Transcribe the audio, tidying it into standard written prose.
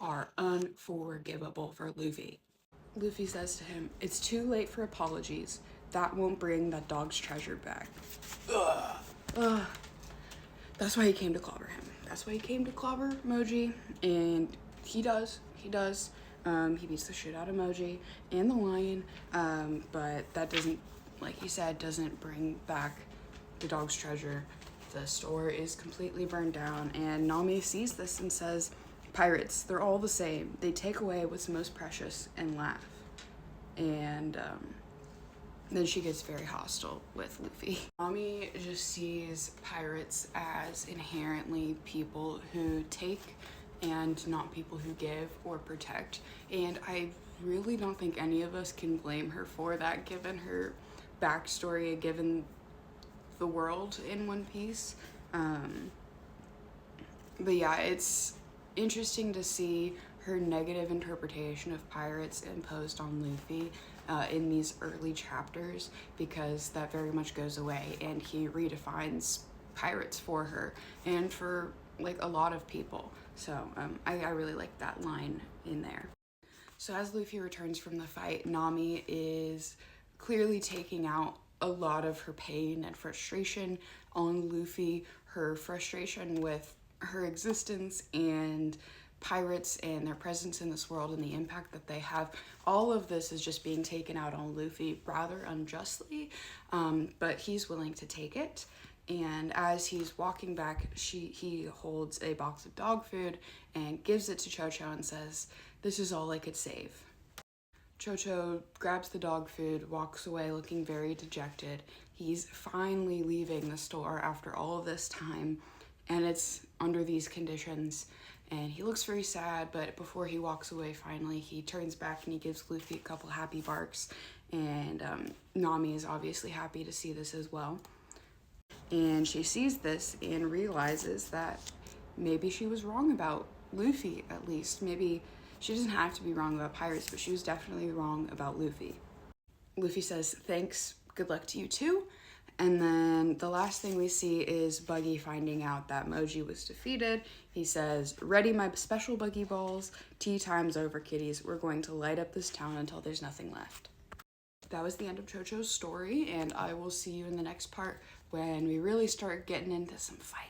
are unforgivable for Luffy. Luffy says to him, "It's too late for apologies. That won't bring that dog's treasure back." Ugh. Ugh. That's why he came to clobber him. That's why he came to clobber Moji, and he does. He does. He beats the shit out of Moji and the lion, but that doesn't, like he said, doesn't bring back the dog's treasure. The store is completely burned down, and Nami sees this and says, "Pirates, they're all the same. They take away what's most precious and laugh." And then she gets very hostile with Luffy. Nami just sees pirates as inherently people who take and not people who give or protect. And I really don't think any of us can blame her for that, given her backstory, given the world in One Piece. But yeah, it's interesting to see her negative interpretation of pirates imposed on Luffy in these early chapters, because that very much goes away and he redefines pirates for her and for like a lot of people. So I really like that line in there. So as Luffy returns from the fight, Nami is clearly taking out a lot of her pain and frustration on Luffy, her frustration with her existence and pirates and their presence in this world and the impact that they have. All of this is just being taken out on Luffy rather unjustly, but he's willing to take it. And as he's walking back, he holds a box of dog food and gives it to Chocho and says, "This is all I could save." Chocho grabs the dog food, walks away looking very dejected. He's finally leaving the store after all of this time, and it's under these conditions. And he looks very sad, but before he walks away finally, he turns back and he gives Luffy a couple happy barks. And Nami is obviously happy to see this as well. And she sees this and realizes that maybe she was wrong about Luffy, at least. Maybe she doesn't have to be wrong about pirates, but she was definitely wrong about Luffy. Luffy says, "Thanks, good luck to you too." And then the last thing we see is Buggy finding out that Moji was defeated. He says, "Ready my special Buggy balls. Tea time's over, kiddies. We're going to light up this town until there's nothing left." That was the end of Chocho's story, and I will see you in the next part when we really start getting into some fighting.